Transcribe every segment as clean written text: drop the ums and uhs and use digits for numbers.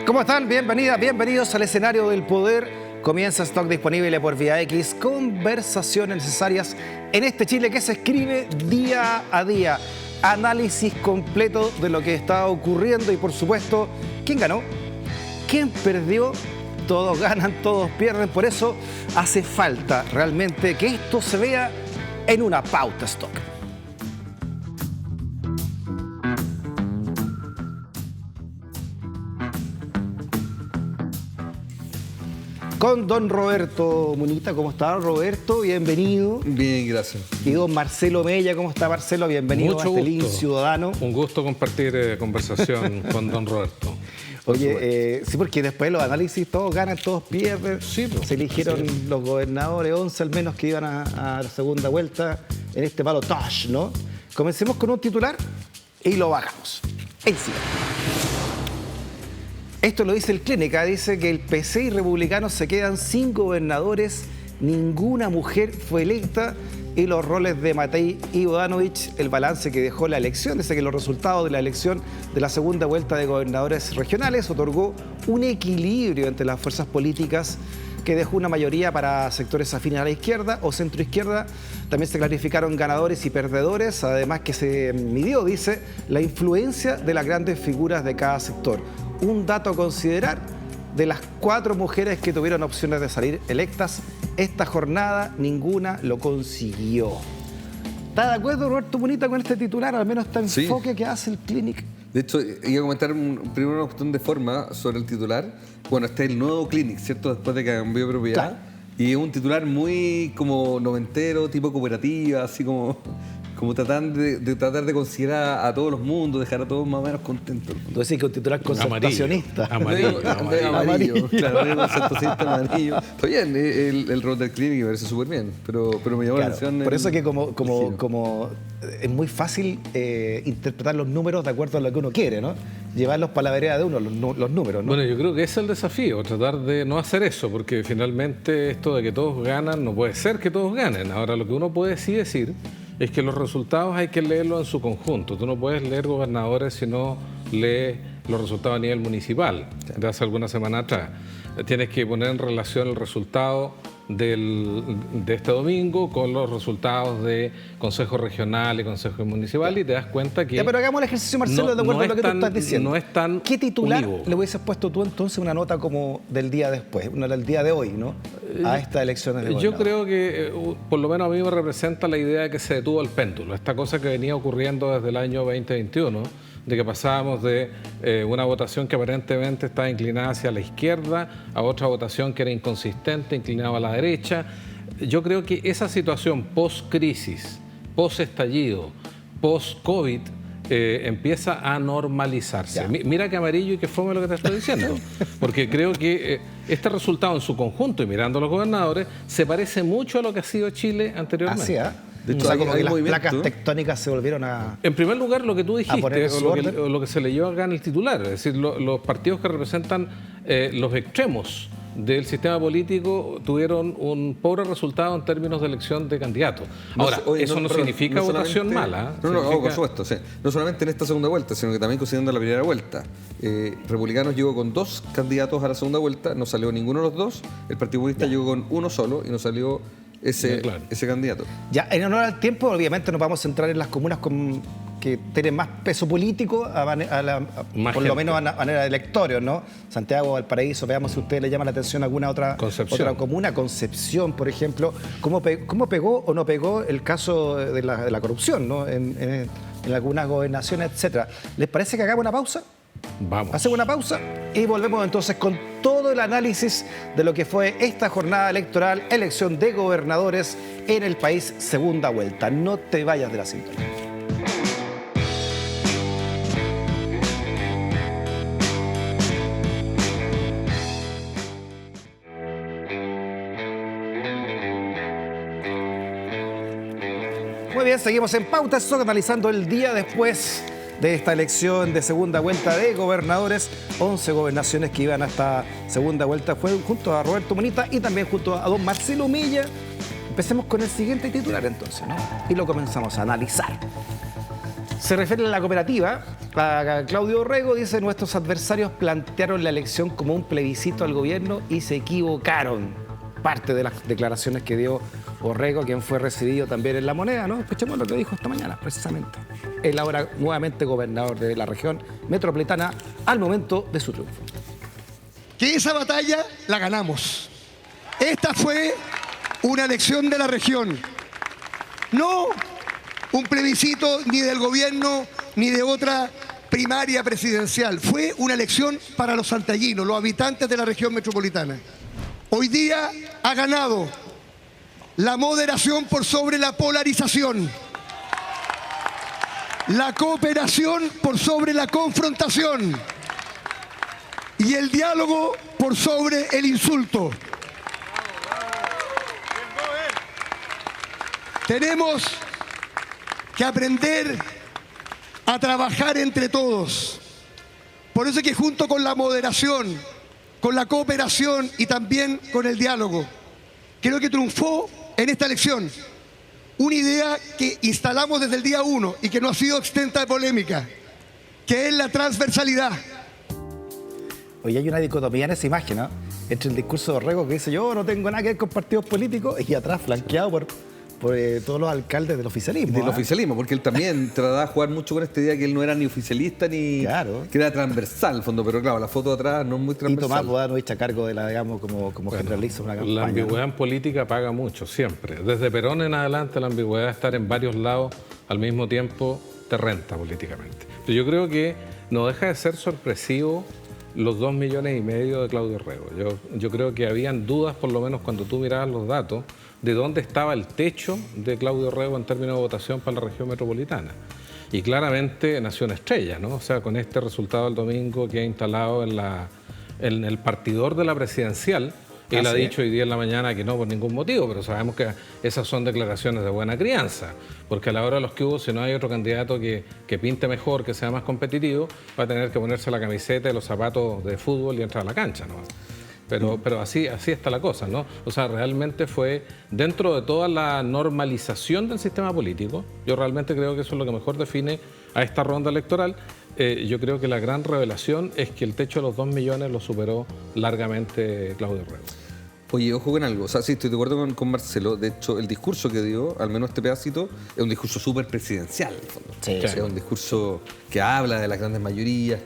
¿Cómo están? Bienvenidas, bienvenidos al escenario del poder. Comienza Stock disponible por Vía X. Conversaciones necesarias en este Chile que se escribe día a día. Análisis completo de lo que está ocurriendo y, por supuesto, ¿quién ganó? ¿Quién perdió? Todos ganan, todos pierden. Por eso hace falta realmente que esto se vea en una pauta Stock. Con don Roberto Munita. ¿Cómo está, Roberto? Bienvenido. Bien, gracias. Y don Marcelo Mella. ¿Cómo está, Marcelo? Bienvenido. Mucho a este gusto. Link Ciudadano. Un gusto compartir conversación con don Roberto. Oye, sí, porque después los análisis todos ganan, todos pierden. Sí, pues, se eligieron sí. los gobernadores, 11 al menos, que iban a la segunda vuelta en este balotaje, ¿no? Comencemos con un titular y lo bajamos. Encima. Esto lo dice el Clínica, dice que el PC y republicanos se quedan sin gobernadores, ninguna mujer fue electa y los roles de Matei y Bodanovich, el balance que dejó la elección, dice que los resultados de la elección de la segunda vuelta de gobernadores regionales otorgó un equilibrio entre las fuerzas políticas que dejó una mayoría para sectores afines a la izquierda o centroizquierda. También se clarificaron ganadores y perdedores, además que se midió, dice, la influencia de las grandes figuras de cada sector. Un dato a considerar: de las 4 mujeres que tuvieron opciones de salir electas esta jornada, ninguna lo consiguió. ¿Está de acuerdo, Roberto Munita, con este titular? Al menos este enfoque que hace el Clinic. De hecho, iba a comentar primero una cuestión de forma sobre el titular. Bueno, este es el nuevo Clinic, ¿cierto? Después de que cambió de propiedad. Claro. Y es un titular muy como noventero, tipo cooperativa, así como tratar de considerar a todos los mundos, dejar a todos más o menos contentos. Tú decís que un titular concertacionista. Amarillo. Amarillo. Claro, concertacionista amarillo. Está bien, el rol del Clinic me parece súper bien, pero me llamó la atención. Por eso es que como es muy fácil interpretar los números de acuerdo a lo que uno quiere, ¿no? Llevarlos para la vereda de uno, los números, ¿no? Bueno, yo creo que ese es el desafío, tratar de no hacer eso, porque finalmente esto de que todos ganan, no puede ser que todos ganen. Ahora, lo que uno puede sí decir es que los resultados hay que leerlos en su conjunto. Tú no puedes leer gobernadores si no lees los resultados a nivel municipal, de hace algunas semanas atrás. Tienes que poner en relación el resultado de este domingo con los resultados de Consejo Regional y Consejo Municipal y te das cuenta que... Ya, pero hagamos el ejercicio, Marcelo, de acuerdo a lo que tú estás diciendo. No es tan ¿Qué titular univo le hubieses puesto tú entonces una nota como del día después, una del día de hoy, ¿no? A estas elecciones de Yo gobernador. creo que, por lo menos a mí me representa la idea de que se detuvo el péndulo. Esta cosa que venía ocurriendo desde el año 2021, de que pasábamos de una votación que aparentemente estaba inclinada hacia la izquierda a otra votación que era inconsistente, inclinada a la derecha. Yo creo que esa situación post-crisis, post-estallido, post-COVID, empieza a normalizarse. Mira qué amarillo y qué fome lo que te estoy diciendo. Porque creo que este resultado en su conjunto, y mirando a los gobernadores, se parece mucho a lo que ha sido Chile anteriormente. Así, ¿eh? De hecho, o sea, hay como que las movimiento. placas tectónicas se volvieron a... En primer lugar, lo que tú dijiste, poner en su orden. o lo que se leyó acá en el titular, es decir, los partidos que representan los extremos del sistema político tuvieron un pobre resultado en términos de elección de candidatos. Ahora, eso no significa votación mala. No, por supuesto. Sí. No solamente en esta segunda vuelta, sino que también considerando la primera vuelta. Republicanos llegó con 2 candidatos a la segunda vuelta, no salió ninguno de los 2. El Partido Populista llegó con uno solo y no salió ese candidato. Ya, en honor al tiempo, obviamente nos vamos a centrar en las comunas que tienen más peso político, por lo menos a manera de electorios, ¿no? Santiago, Valparaíso, veamos si a usted le llama la atención alguna otra comuna. Concepción, por ejemplo. ¿Cómo pegó o no pegó el caso de la corrupción, ¿no? En algunas gobernaciones, etcétera? ¿Les parece que hagamos una pausa? Vamos. Hacemos una pausa y volvemos entonces con todo el análisis de lo que fue esta jornada electoral, elección de gobernadores en el país, segunda vuelta. No te vayas de la sintonía. Muy bien, seguimos en Pauta Stock analizando el día después de esta elección de segunda vuelta de gobernadores. 11 gobernaciones que iban a esta segunda vuelta fue junto a Roberto Munita y también junto a don Marcelo Mella. Empecemos con el siguiente titular entonces, ¿no? Y lo comenzamos a analizar. Se refiere a la cooperativa Para Claudio Orrego dice, nuestros adversarios plantearon la elección como un plebiscito al gobierno y se equivocaron. Parte de las declaraciones que dio Orrego, quien fue recibido también en La Moneda, ¿no? Escuchemos lo que dijo esta mañana, precisamente. Él ahora nuevamente gobernador de la región metropolitana al momento de su triunfo. Que esa batalla la ganamos. Esta fue una elección de la región. No un plebiscito ni del gobierno ni de otra primaria presidencial. Fue una elección para los santallinos, los habitantes de la región metropolitana. Hoy día ha ganado la moderación por sobre la polarización, la cooperación por sobre la confrontación y el diálogo por sobre el insulto. Tenemos que aprender a trabajar entre todos. Por eso es que junto con la moderación, con la cooperación y también con el diálogo, creo que triunfó en esta elección una idea que instalamos desde el día 1 y que no ha sido exenta de polémica, que es la transversalidad. Hoy hay una dicotomía en esa imagen, ¿no? Entre el discurso de Orrego que dice yo no tengo nada que ver con partidos políticos y atrás flanqueado por todos los alcaldes del oficialismo. Del oficialismo, porque él también trataba de jugar mucho con esta idea que él no era ni oficialista ni que era transversal, al fondo, pero claro, la foto de atrás no es muy transversal. Y Tomás Bodanovich a cargo de la, digamos, como generaliza una campaña. La ambigüedad en política paga mucho, siempre. Desde Perón en adelante la ambigüedad de estar en varios lados al mismo tiempo te renta políticamente. Pero yo creo que no deja de ser sorpresivo los 2,5 millones de Claudio Orrego. Yo creo que habían dudas, por lo menos cuando tú mirabas los datos, de dónde estaba el techo de Claudio Orrego en términos de votación para la región metropolitana. Y claramente nació una estrella, ¿no? O sea, con este resultado del domingo que ha instalado en el partidor de la presidencial. Él ha dicho hoy día en la mañana que no por ningún motivo, pero sabemos que esas son declaraciones de buena crianza, porque a la hora de los que hubo, si no hay otro candidato que pinte mejor, que sea más competitivo, va a tener que ponerse la camiseta y los zapatos de fútbol y entrar a la cancha, ¿no? Pero así está la cosa, ¿no? O sea, realmente fue dentro de toda la normalización del sistema político. Yo realmente creo que eso es lo que mejor define a esta ronda electoral. Yo creo que la gran revelación es que el techo de los 2 millones lo superó largamente Claudio Orrego. Oye, ojo con algo, o sea, sí, estoy de acuerdo con Marcelo. De hecho, el discurso que dio, al menos este pedacito, es un discurso súper presidencial, en el fondo. Sí, es un discurso que habla de las grandes mayorías,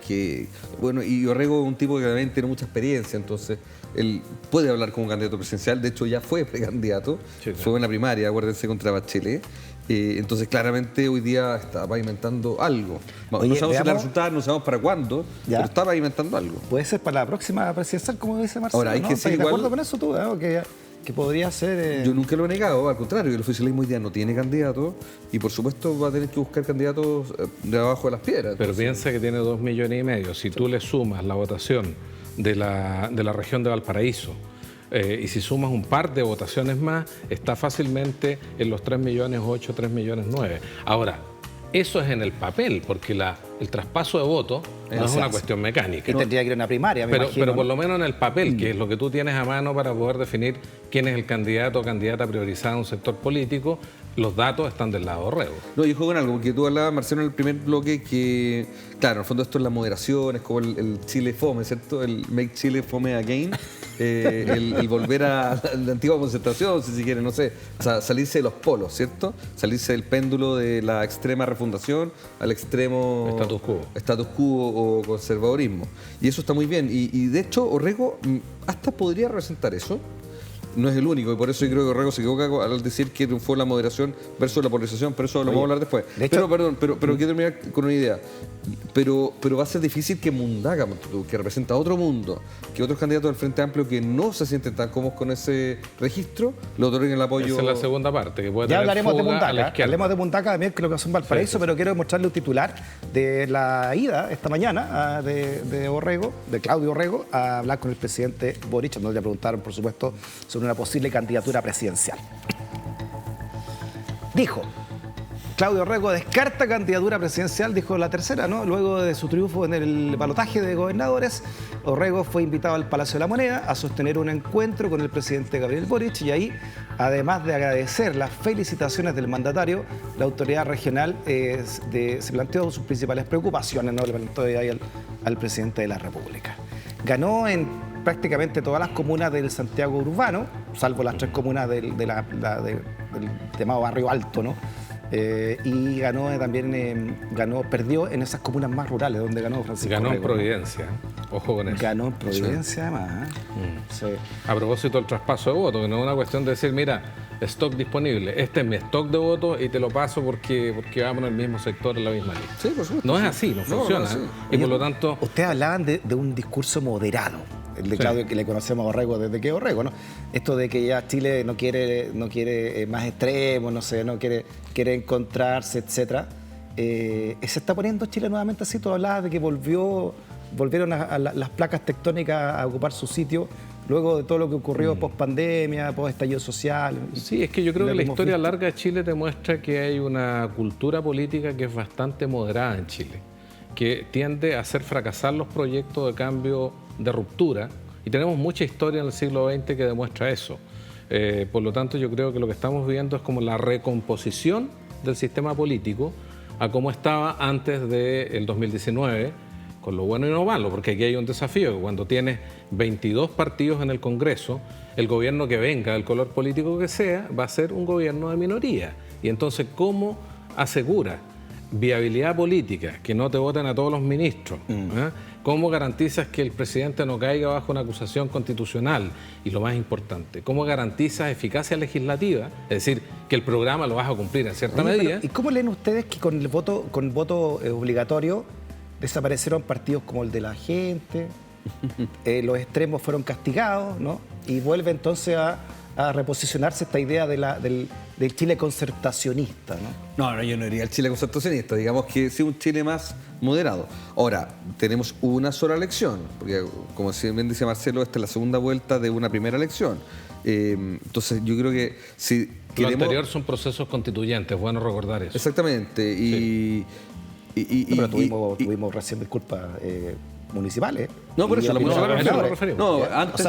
bueno, y Orrego es un tipo que también tiene mucha experiencia, entonces él puede hablar como candidato presidencial. De hecho, ya fue precandidato, fue en la primaria, acuérdense, contra Bachelet. Entonces, claramente, hoy día está pavimentando algo. Oye, no sabemos si la resultado, no sabemos para cuándo, pero está pavimentando algo. Puede ser para la próxima presidencial, como dice Marcelo. Ahora, hay que ser igual. ¿De acuerdo con eso tú? ¿No? Que podría ser... Yo nunca lo he negado, al contrario, el oficialismo hoy día no tiene candidato y por supuesto va a tener que buscar candidatos de abajo de las piedras. Pero piensa que tiene 2,5 millones. Si tú le sumas la votación de la región de Valparaíso, y si sumas un par de votaciones más, está fácilmente en los 3,8 millones, 3,9 millones. Ahora, eso es en el papel, porque el traspaso de votos no es una cuestión mecánica. Y tendría que ir a una primaria, me imagino. Pero por lo menos en el papel, que es lo que tú tienes a mano para poder definir quién es el candidato o candidata priorizada en un sector político, los datos están del lado de Orrego. No, yo juego con algo, porque tú hablabas, Marcelo, en el primer bloque que, claro, en el fondo esto es la moderación, es como el Chile Fome, ¿cierto? El Make Chile Fome Again, el volver a la antigua concentración, si se quiere, no sé, o sea, salirse de los polos, ¿cierto? Salirse del péndulo de la extrema refundación al extremo... Status quo o conservadorismo. Y eso está muy bien. Y de hecho, Orrego hasta podría representar eso. No es el único, y por eso yo creo que Orrego se equivoca al decir que triunfó la moderación versus la polarización, pero eso lo vamos a hablar después. Pero quiero terminar con una idea. Pero va a ser difícil que Mundaca, que representa otro mundo, que otros candidatos del Frente Amplio que no se sienten tan cómodos con ese registro, le otorguen el apoyo. Esa es la segunda parte, que puede ya tener hablaremos de fuga Mundaca, a la izquierda. Hablemos de Mundaca también, que lo que pasó en Valparaíso, pero quiero mostrarle un titular de la ida esta mañana de Orrego, de Claudio Orrego, a hablar con el presidente Boric, donde le preguntaron, por supuesto, sobre una posible candidatura presidencial. Dijo: Claudio Orrego descarta candidatura presidencial, dijo la tercera, ¿no? Luego de su triunfo en el balotaje de gobernadores. Orrego fue invitado al Palacio de la Moneda a sostener un encuentro con el presidente Gabriel Boric y ahí, además de agradecer las felicitaciones del mandatario, la autoridad regional se planteó sus principales preocupaciones, ¿no? Le planteó ahí al presidente de la República. Ganó en prácticamente todas las comunas del Santiago urbano, salvo las 3 comunas del llamado Barrio Alto, ¿no? Y ganó también, perdió en esas comunas más rurales, donde ganó Francisco Ganó en Orrego, ¿no? Providencia, ojo con eso. Ganó en Providencia, además. Sí. A propósito del traspaso de votos, que no es una cuestión de decir, mira, stock disponible, este es mi stock de votos y te lo paso porque vamos en el mismo sector, en la misma lista. Sí, por supuesto. No es así, no funciona. es así. Y por lo tanto, Ustedes hablaban de un discurso moderado, el de Claudio, que le conocemos a Orrego desde que es Orrego, ¿no? Esto de que ya Chile no quiere más extremos, no sé, no quiere encontrarse, etcétera. ¿Se está poniendo Chile nuevamente así? Tú hablabas de que volvieron a las placas tectónicas a ocupar su sitio luego de todo lo que ocurrió post pandemia, post estallido social. sí, es que yo creo que la hemos historia visto. larga de Chile te muestra que hay una cultura política que es bastante moderada en Chile, que tiende a hacer fracasar los proyectos de cambio de ruptura, y tenemos mucha historia en el siglo XX que demuestra eso. Por lo tanto, yo creo que lo que estamos viendo es como la recomposición del sistema político a como estaba antes del 2019, con lo bueno y lo malo, porque aquí hay un desafío, que cuando tienes 22 partidos en el Congreso, el gobierno que venga, del color político que sea, va a ser un gobierno de minoría. Y entonces, ¿cómo asegura viabilidad política, que no te voten a todos los ministros? ¿Cómo garantizas que el presidente no caiga bajo una acusación constitucional? Y lo más importante, ¿cómo garantizas eficacia legislativa? Es decir, que el programa lo vas a cumplir en cierta medida. ¿Y cómo leen ustedes que con el voto obligatorio desaparecieron partidos como el de la gente, los extremos fueron castigados, ¿no? Y vuelve entonces a reposicionarse esta idea del Chile concertacionista, ¿no? No, yo no diría el Chile concertacionista, digamos que sí un Chile más moderado. Ahora, tenemos una sola elección, porque como bien dice Marcelo, esta es la segunda vuelta de una primera elección. Entonces yo creo que si Lo anterior son procesos constituyentes, es bueno recordar eso. Exactamente, Pero tuvimos recién disculpas municipales. No, por eso, la municipal nos referimos. No, antes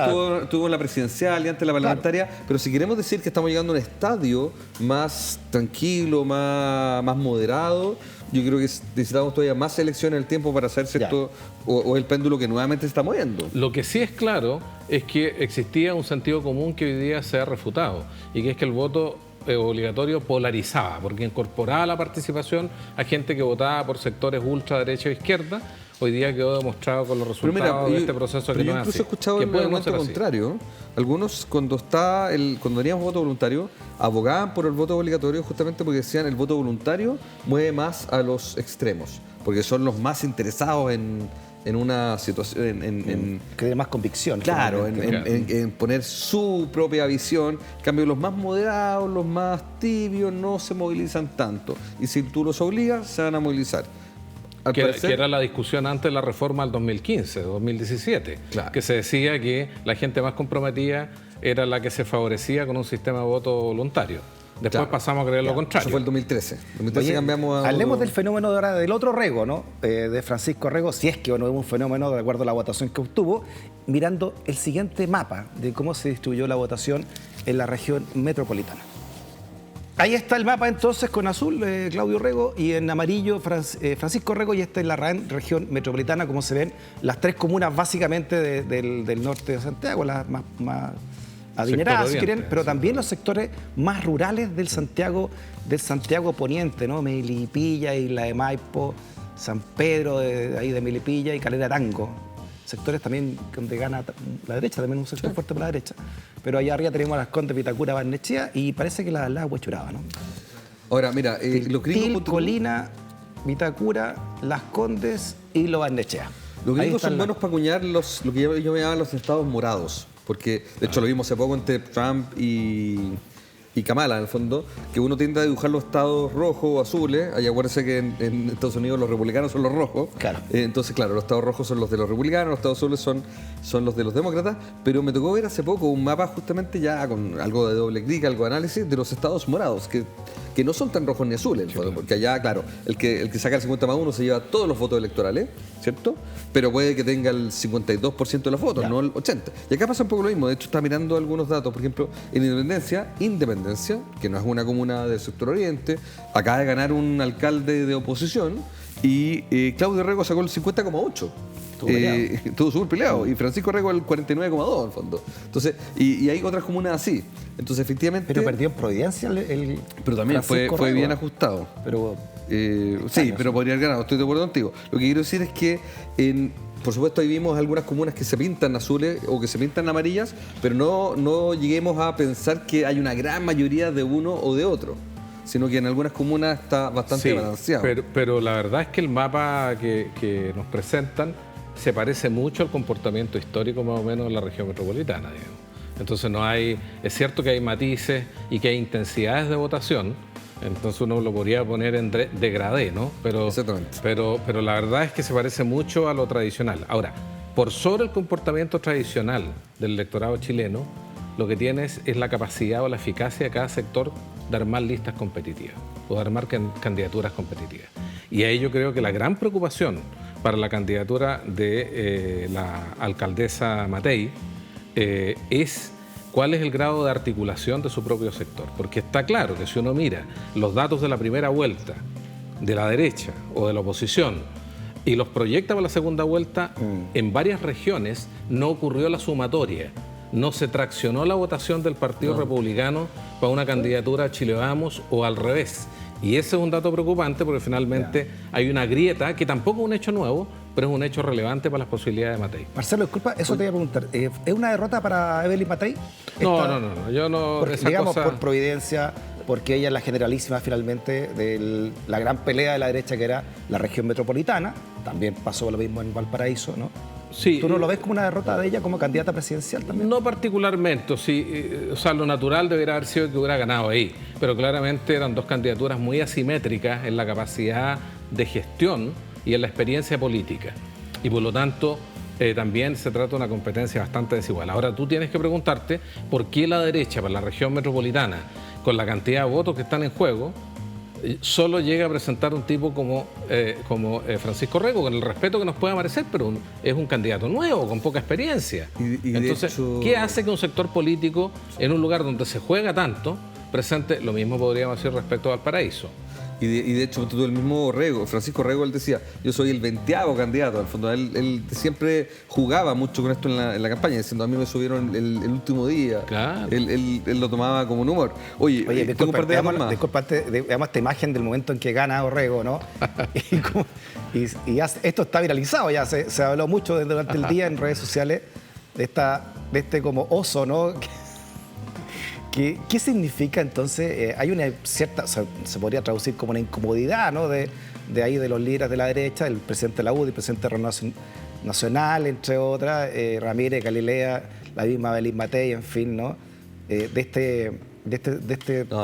tuvo la presidencial y antes la parlamentaria, pero si queremos decir que estamos llegando a un estadio más tranquilo, más moderado, yo creo que necesitamos todavía más elecciones en el tiempo para hacer cierto, o el péndulo que nuevamente se está moviendo. Lo que sí es claro es que existía un sentido común que hoy día se ha refutado, y que es que el voto obligatorio polarizaba, porque incorporaba la participación a gente que votaba por sectores ultraderecha o izquierda. Hoy día quedó demostrado con los resultados de este proceso que no es así. Incluso he escuchado que el puede no argumento ser así. contrario. Algunos, cuando teníamos voto voluntario, abogaban por el voto obligatorio justamente porque decían el voto voluntario mueve más a los extremos, porque son los más interesados en una situación, que tiene más convicción. claro, en poner su propia visión. En cambio, los más moderados, los más tibios, no se movilizan tanto. Y si tú los obligas, se van a movilizar. Que era la discusión antes de la reforma del 2015, 2017, Claro. que se decía que la gente más comprometida era la que se favorecía con un sistema de voto voluntario. Después Claro. pasamos a creer lo contrario. Eso fue el 2013. 2013 Oye, cambiamos a... hablemos del fenómeno de ahora del otro Orrego, ¿no? De Francisco Orrego, si es que no es un fenómeno de acuerdo a la votación que obtuvo, mirando el siguiente mapa de cómo se distribuyó la votación en la región metropolitana. Ahí está el mapa entonces con azul, Claudio Orrego, y en amarillo Francisco Orrego, y esta es la región metropolitana, como se ven, las 3 comunas básicamente del norte de Santiago, las más adineradas, si quieren, pero también los sectores más rurales del Santiago Poniente, ¿no? Melipilla, Isla de Maipo, San Pedro ahí de Melipilla y Calera Tango. Sectores también donde gana la derecha, también un sector fuerte para la derecha. Pero allá arriba tenemos a Las Condes, Vitacura, Barnechea y parece que la Huechuraba, ¿no? Ahora, mira, los Til, gringos... Colina, Vitacura, Las Condes y Lo Barnechea. Los Ahí gringos están son buenos para acuñar lo que yo me llamo los estados morados, porque de hecho lo vimos hace poco entre Trump y Kamala, en el fondo, que uno tiende a dibujar los estados rojos o azules. Ahí acuérdense que en Estados Unidos los republicanos son los rojos. Claro. Entonces, claro, los estados rojos son los de los republicanos, los estados azules son los de los demócratas. Pero me tocó ver hace poco un mapa justamente ya con algo de doble clic, algo de análisis de los estados morados, que que no son tan rojos ni azules, en el fondo, porque allá, claro, el que saca el 50+1 se lleva todos los votos electorales, ¿cierto? Pero puede que tenga el 52% de los votos, no el 80%. Y acá pasa un poco lo mismo. De hecho, está mirando algunos datos. Por ejemplo, en Independencia, que no es una comuna del sector oriente, acaba de ganar un alcalde de oposición y Claudio Rego sacó el 50,8%. Estuvo súper peleado. Y Francisco Rego el 49,2% en fondo. Entonces, y hay otras comunas así. Entonces, efectivamente. Pero perdió en Providencia Pero también fue bien ajustado. Pero. Sí, pero podría haber ganado, estoy de acuerdo contigo. Lo que quiero decir es que, por supuesto, ahí vimos algunas comunas que se pintan azules o que se pintan amarillas, pero no lleguemos a pensar que hay una gran mayoría de uno o de otro, sino que en algunas comunas está bastante balanceado. Pero la verdad es que el mapa que nos presentan se parece mucho al comportamiento histórico más o menos de la región metropolitana, digamos. Entonces es cierto que hay matices y que hay intensidades de votación. Entonces uno lo podría poner en degradé, ¿no? Exactamente. Pero la verdad es que se parece mucho a lo tradicional. Ahora, por sobre el comportamiento tradicional del electorado chileno, lo que tienes es la capacidad o la eficacia de cada sector de armar listas competitivas o de armar candidaturas competitivas. Y ahí yo creo que la gran preocupación para la candidatura de la alcaldesa Matei es cuál es el grado de articulación de su propio sector. Porque está claro que si uno mira los datos de la primera vuelta de la derecha o de la oposición y los proyecta para la segunda vuelta, en varias regiones no ocurrió la sumatoria, no se traccionó la votación del Partido Republicano para una candidatura a Chile Vamos o al revés. Y ese es un dato preocupante porque finalmente hay una grieta que tampoco es un hecho nuevo, pero es un hecho relevante para las posibilidades de Matei. Marcelo, disculpa, eso te iba a preguntar. ¿Es una derrota para Evelyn Matei? No, yo no... Porque, digamos, por Providencia, porque ella es la generalísima finalmente de la gran pelea de la derecha que era la región metropolitana. También pasó lo mismo en Valparaíso, ¿no? Sí, ¿Tú no lo ves como una derrota de ella como candidata presidencial también? No particularmente, o sea, lo natural debería haber sido que hubiera ganado ahí, pero claramente eran dos candidaturas muy asimétricas en la capacidad de gestión y en la experiencia política. Y por lo tanto, también se trata de una competencia bastante desigual. Ahora tú tienes que preguntarte por qué la derecha para la región metropolitana, con la cantidad de votos que están en juego, solo llega a presentar un tipo como Francisco Rego, con el respeto que nos pueda merecer, pero es un candidato nuevo, con poca experiencia. Entonces, ¿qué hace que un sector político, en un lugar donde se juega tanto, presente lo mismo podríamos decir respecto a Valparaíso? Y de hecho, tú el mismo Rego, Francisco Rego, él decía, yo soy el 20º candidato. Al fondo, él siempre jugaba mucho con esto en la campaña, diciendo, a mí me subieron el último día. Claro. Él lo tomaba como un humor. Oye disculpa, veamos esta imagen del momento en que gana Orrego, ¿no? y esto está viralizado, ya se habló mucho durante el día en redes sociales de este como oso, ¿no? ¿Qué significa entonces? Hay una cierta, o sea, se podría traducir como una incomodidad, ¿no? De ahí de los líderes de la derecha, el presidente de la UDI, el presidente de Renovación Nacional, entre otras, Ramírez, Galilea, la misma Evelyn Matei, en fin, ¿no? De este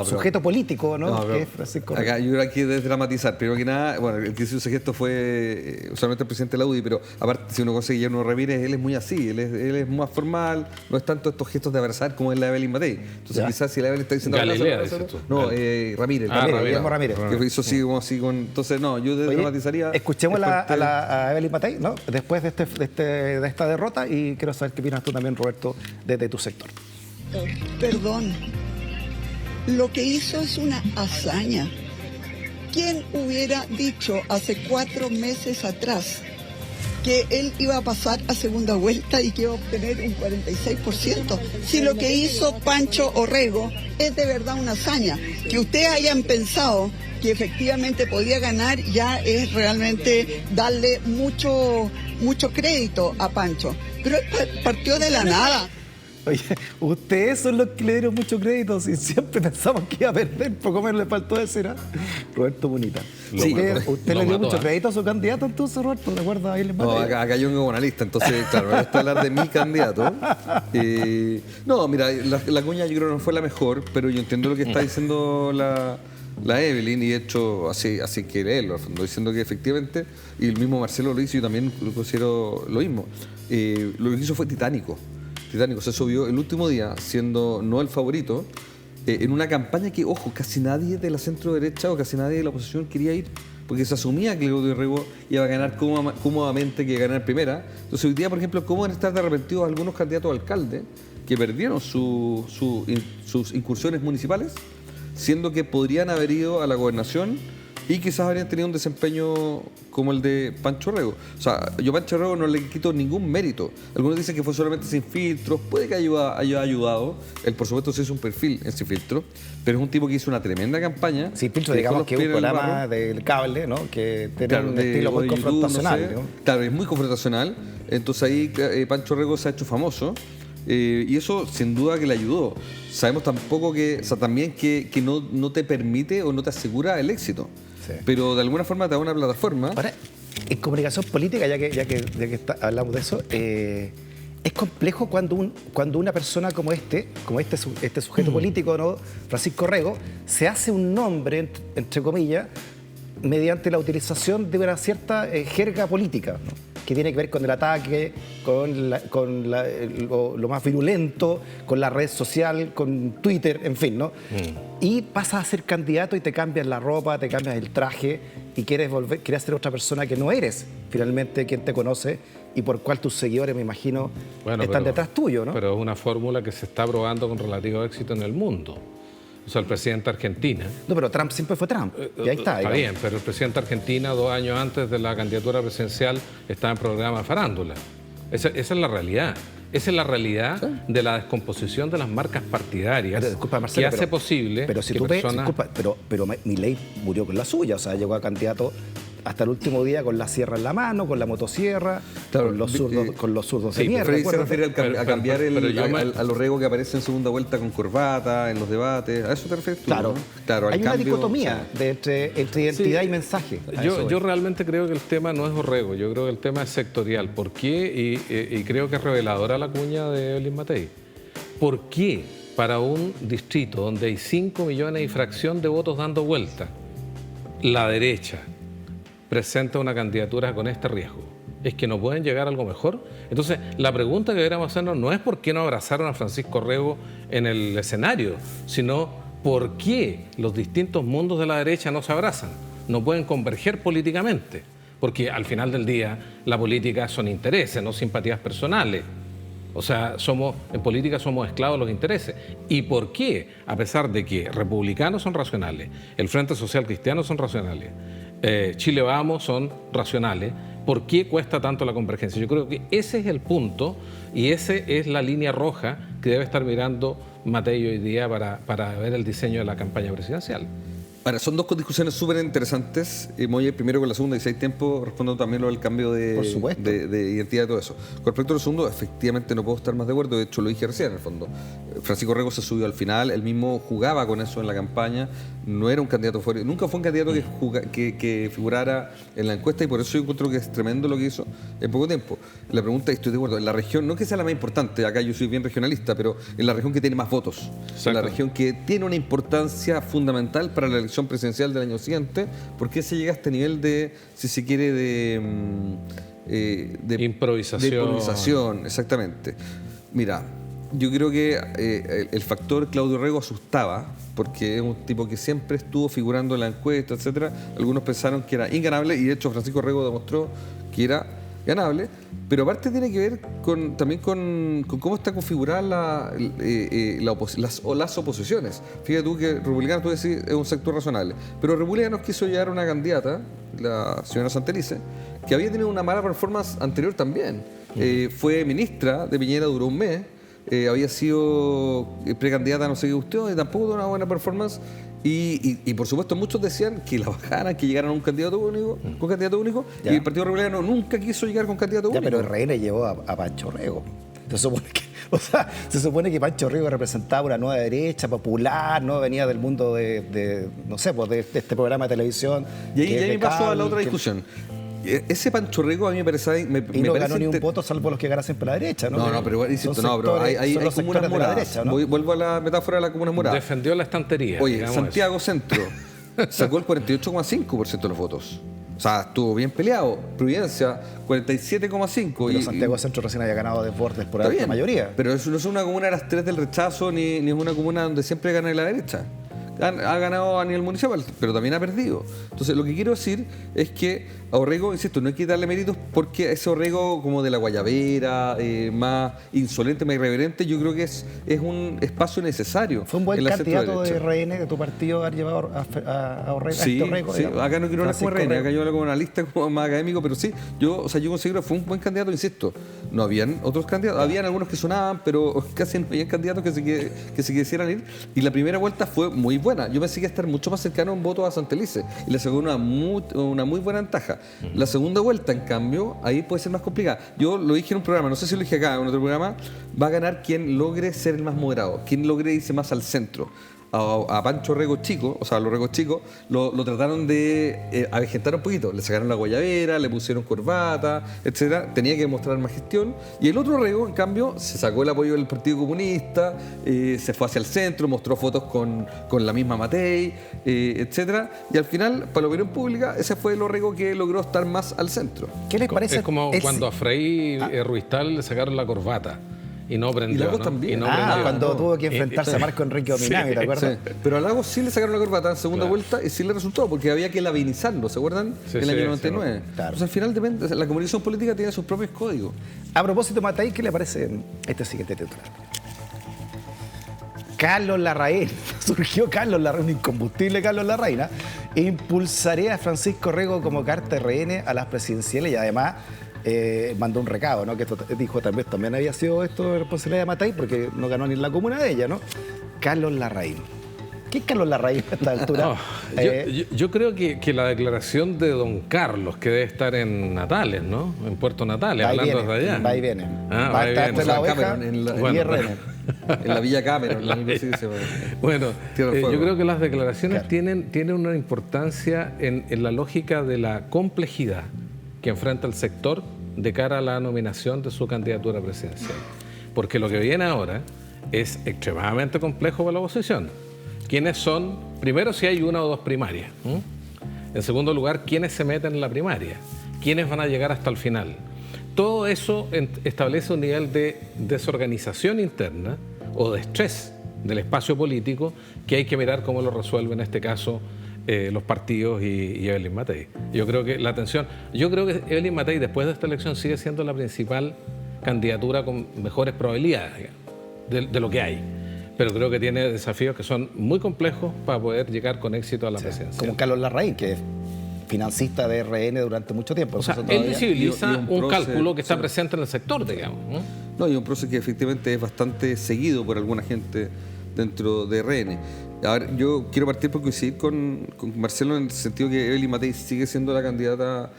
sujeto político, ¿no? Que es Francisco Rego. Acá yo creo que hay que desdramatizar. Primero que nada, bueno, el que hizo ese gesto fue usualmente el presidente de la UDI, pero aparte, si uno consigue Guillermo Ramírez, él es muy así, él es más formal, no es tanto estos gestos de abrazar como es la Evelyn Matei. Entonces, quizás si la Evelyn está diciendo Galilea, dices tú. no, Ramírez. Guillermo Ramírez. Que hizo así como así con. Entonces, no, yo desdramatizaría. Escuchemos a Evelyn Matei, ¿no? Después de esta derrota, y quiero saber qué opinas tú también, Roberto, desde tu sector. Perdón. Lo que hizo es una hazaña. ¿Quién hubiera dicho hace 4 meses atrás que él iba a pasar a segunda vuelta y que iba a obtener un 46%? Si lo que hizo Pancho Orrego es de verdad una hazaña. Que ustedes hayan pensado que efectivamente podía ganar ya es realmente darle mucho crédito a Pancho. Pero él partió de la nada. Oye, ustedes son los que le dieron mucho crédito y siempre pensamos que iba a perder, poco menos le faltó decir, ¿ah? Roberto Bonita. Sí, ¿Usted le dio mucho crédito a su candidato entonces, Roberto? ¿De acuerdo? Ahí les no, acá yo vengo con una lista, entonces, claro, esto es hablar de mi candidato. No, mira, la cuña yo creo que no fue la mejor, pero yo entiendo lo que está diciendo la Evelyn, y de hecho así que leerlo, al fondo, diciendo que efectivamente, y el mismo Marcelo lo hizo, yo también lo considero lo mismo, lo que hizo fue titánico, se subió el último día siendo no el favorito, en una campaña que, ojo, casi nadie de la centro derecha o casi nadie de la oposición quería ir, porque se asumía que Claudio Rego iba a ganar cómodamente, que iba a ganar primera. Entonces hoy día, por ejemplo, ¿cómo van a estar de arrepentidos algunos candidatos a alcalde que perdieron sus incursiones municipales, siendo que podrían haber ido a la gobernación y quizás habrían tenido un desempeño como el de Pancho Rego? O sea, yo a Pancho Rego no le quito ningún mérito. Algunos dicen que fue solamente sin filtros, puede que haya ayudado. Él, por supuesto, se hizo un perfil en sin filtro, pero es un tipo que hizo una tremenda campaña. Sin filtro, digamos que es un programa del cable, ¿no? Que tiene un estilo muy confrontacional. YouTube, no sé. Claro, es muy confrontacional. Entonces ahí Pancho Rego se ha hecho famoso. Y eso sin duda que le ayudó. Sabemos tampoco que, o sea, también que no te permite o no te asegura el éxito. Sí. Pero de alguna forma te da una plataforma. Ahora, en comunicación política, ya que hablamos de eso, es complejo cuando una persona como este sujeto político, ¿no? Francisco Rego, se hace un nombre, entre comillas, mediante la utilización de una cierta jerga política, ¿no? Que tiene que ver con el ataque, con lo más virulento, con la red social, con Twitter, en fin, ¿no? Y pasas a ser candidato y te cambias la ropa, te cambias el traje y quieres ser otra persona que no eres, finalmente, quien te conoce y por cual tus seguidores, me imagino, están detrás tuyo, ¿no? Pero es una fórmula que se está probando con relativo éxito en el mundo. O sea, el presidente de Argentina. No, pero Trump siempre fue Trump. Y ahí está. Está bien, pero el presidente de Argentina, 2 años antes de la candidatura presidencial, estaba en programa de farándula. Esa es la realidad. Esa es la realidad de la descomposición de las marcas partidarias. Pero, disculpa, Marcelo, que hace posible pero si que tú personas... pero Milei murió con la suya. O sea, llegó a candidato hasta el último día con la sierra en la mano, con la motosierra, claro, con los zurdos de mierda. Pero se refiere a cambiar a los Rego que aparece en segunda vuelta con corbata, en los debates. ¿A eso te refieres tú? Claro. ¿No? Claro, hay una dicotomía entre identidad y mensaje. Yo realmente creo que el tema no es Orrego, yo creo que el tema es sectorial. ¿Por qué? Y creo que es reveladora la cuña de Evelyn Matei. ¿Por qué para un distrito donde hay 5 millones y fracción de votos dando vuelta, la derecha presenta una candidatura con este riesgo? ¿Es que no pueden llegar a algo mejor? Entonces, la pregunta que deberíamos hacernos no es por qué no abrazaron a Francisco Rego en el escenario, sino por qué los distintos mundos de la derecha no se abrazan, no pueden converger políticamente, porque al final del día la política son intereses, no simpatías personales. O sea, en política somos esclavos de los intereses. ¿Y por qué? A pesar de que republicanos son racionales, el Frente Social Cristiano son racionales, Chile Vamos son racionales, ¿por qué cuesta tanto la convergencia? Yo creo que ese es el punto y esa es la línea roja que debe estar mirando Matei hoy día para ver el diseño de la campaña presidencial. Ahora, son dos discusiones súper interesantes. Voy a ir primero con la segunda y si hay tiempo respondo también lo del cambio de identidad y todo eso. Con respecto al segundo, efectivamente no puedo estar más de acuerdo. De hecho, lo dije recién, en el fondo. Francisco Rego se subió al final, él mismo jugaba con eso en la campaña. No era un candidato fuerte, nunca fue un candidato que figurara en la encuesta y por eso yo encuentro que es tremendo lo que hizo en poco tiempo. La pregunta, y estoy de acuerdo, en la región, no que sea la más importante, acá yo soy bien regionalista, pero en la región que tiene más votos, en la región que tiene una importancia fundamental para la elección presidencial del año siguiente, ¿por qué se llega a este nivel de, si se quiere, de improvisación? De improvisación, exactamente. Mira, yo creo que el factor Claudio Rego asustaba, porque es un tipo que siempre estuvo figurando en la encuesta, etcétera. Algunos pensaron que era inganable y de hecho Francisco Rego demostró que era ganable, pero aparte tiene que ver también con cómo está configurada las oposiciones. Fíjate tú que Republicanos, tú decís, es un sector razonable, pero Republicanos quiso llegar a una candidata, la señora Santelice, que había tenido una mala performance anterior también. Fue ministra de Piñera, duró un mes, había sido precandidata, no sé qué usted, y tampoco tuvo una buena performance. Y por supuesto muchos decían que la bajaran, que llegaran a un candidato único, con candidato único, y el Partido Republicano nunca quiso llegar con candidato único. Pero el RN llevó a Pancho Rego. Se supone que Pancho Rego representaba una nueva derecha popular, no venía del mundo de este programa de televisión. Y ahí me pasó a la otra discusión. Ese Pancho Rego a mí me parece... Y no ganó ni un voto salvo los que ganan siempre la derecha, ¿no? No, pero insisto, pero hay comunas moradas. Derecha, ¿no? Vuelvo a la metáfora de la comuna morada. Defendió la estantería. Oye, Santiago Centro sacó el 48,5% de los votos. O sea, estuvo bien peleado. Providencia, 47,5. Pero Santiago Centro recién había ganado Desbordes por Está alta bien, mayoría. pero eso no es una comuna de las 3 del rechazo, ni es una comuna donde siempre gana la derecha. Ha ganado a nivel municipal, pero también ha perdido. Entonces, lo que quiero decir es que a Orrego, insisto, no hay que darle méritos porque ese Orrego como de la guayabera, más insolente, más irreverente, yo creo que es un espacio necesario. Fue un buen en la candidato de centroderecha. RN de tu partido haber llevado a Orrego. Sí, a este Orrego, sí. digamos. Acá no quiero hablar como Francisco RN, acá Orrego. yo hablo como analista, como más académico, pero sí, yo considero que fue un buen candidato, insisto. No habían otros candidatos, habían algunos que sonaban, pero casi no habían candidatos que se quisieran ir. Y la primera vuelta fue muy buena. Yo pensé que iba a estar mucho más cercano en voto a Santelice y le sacó una muy buena ventaja. La segunda vuelta, en cambio, ahí puede ser más complicada. Yo lo dije en un programa, no sé si lo dije acá, en otro programa, va a ganar quien logre ser el más moderado, quien logre irse más al centro. A Pancho Orrego chico, o sea, los Orrego chicos, lo trataron de avejentar un poquito. Le sacaron la guayabera, le pusieron corbata, etcétera. Tenía que mostrar más gestión. Y el otro Orrego, en cambio, se sacó el apoyo del Partido Comunista, se fue hacia el centro, mostró fotos con la misma Matei, etcétera. Y al final, para la opinión pública, ese fue el Orrego que logró estar más al centro. ¿Qué les parece? Es como cuando a Frei Ruiztal le sacaron la corbata y no prendió. Y Lagos ¿no? también. Y no Ah, prendió. cuando tuvo que enfrentarse a Marco Enrique Ominami, ¿te acuerdas? Sí, pero a Lagos sí le sacaron la corbata en segunda vuelta y sí le resultó, porque había que lavinizarlo, ¿se acuerdan? Sí, el sí, año sí, 99. claro. Pues al final depende, la comunicación política tiene sus propios códigos. A propósito, Matei, ¿qué le parece este siguiente titular? Carlos Larraín, surgió Carlos Larraín, un incombustible Carlos Larraín, ¿eh? Impulsaré a Francisco Orrego como carta RN a las presidenciales y además mandó un recado, ¿no? Que esto dijo también había sido esto de responsabilidad de Matei porque no ganó ni en la comuna de ella, ¿no? Carlos Larraín. ¿Qué es Carlos Larraín a esta altura? Yo creo que la declaración de don Carlos, que debe estar en Natales, ¿no? En Puerto Natales, hablando desde allá. Va y viene. Ah, va a va y estar viene. entre la O sea, oveja Cameron, en la- y bueno, RN. En la Villa Cameron, algo así se llama. Bueno, Tierra del Fuego. yo creo que las declaraciones Claro. tienen una importancia en la lógica de la complejidad que enfrenta el sector de cara a la nominación de su candidatura presidencial. Porque lo que viene ahora es extremadamente complejo para la oposición. ¿Quiénes son? Primero, si hay una o dos primarias. En segundo lugar, ¿quiénes se meten en la primaria? ¿Quiénes van a llegar hasta el final? Todo eso establece un nivel de desorganización interna o de estrés del espacio político que hay que mirar cómo lo resuelve en este caso los partidos y Evelyn Matei. Yo creo que Evelyn Matei después de esta elección sigue siendo la principal candidatura con mejores probabilidades, digamos, de lo que hay. Pero creo que tiene desafíos que son muy complejos para poder llegar con éxito a la presidencia. Como Carlos Larraín, que es financista de RN durante mucho tiempo. O sea, Entonces, él todavía- visibiliza y un un prócer, cálculo que está sí. presente en el sector, digamos, ¿no? No, y un proceso que efectivamente es bastante seguido por alguna gente dentro de RN. Ahora, yo quiero partir por coincidir con Marcelo en el sentido que Evelyn Matei sigue siendo la candidata,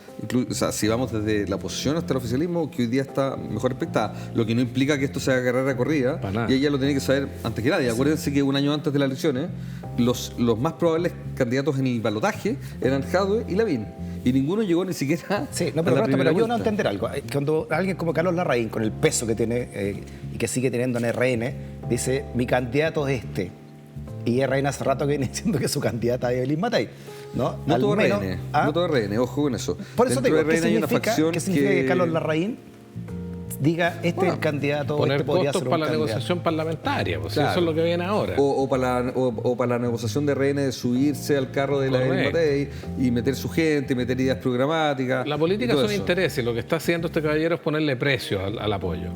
o sea, si vamos desde la oposición hasta el oficialismo, que hoy día está mejor expectada, lo que no implica que esto sea carrera corrida, Para nada. y ella lo tiene que saber antes que nadie. Acuérdense que un año antes de las elecciones, los más probables candidatos en el balotaje eran Jadwe y Lavín, y ninguno llegó ni siquiera Sí, no, a pero, la Roberto, primera pero yo no vuelta. entender algo. Cuando alguien como Carlos Larraín, con el peso que tiene y que sigue teniendo en RN, dice, mi candidato es este. Y RN hace rato que viene diciendo que su candidata es Evelyn Matei. No, No Al todo menos- RN, ¿Ah? no todo RN, ojo con eso. Por eso te Dentro digo, de RN hay una facción ¿qué significa que Carlos Larraín diga, este es el candidato, Poner este podría costos ser un para la candidato? negociación parlamentaria, pues Claro. eso es lo que viene ahora. O para la negociación de RN de subirse al carro de la Evelyn Correcto. Matei y meter su gente, meter ideas programáticas. La y política todo son eso. intereses, lo que está haciendo este caballero es ponerle precio al apoyo.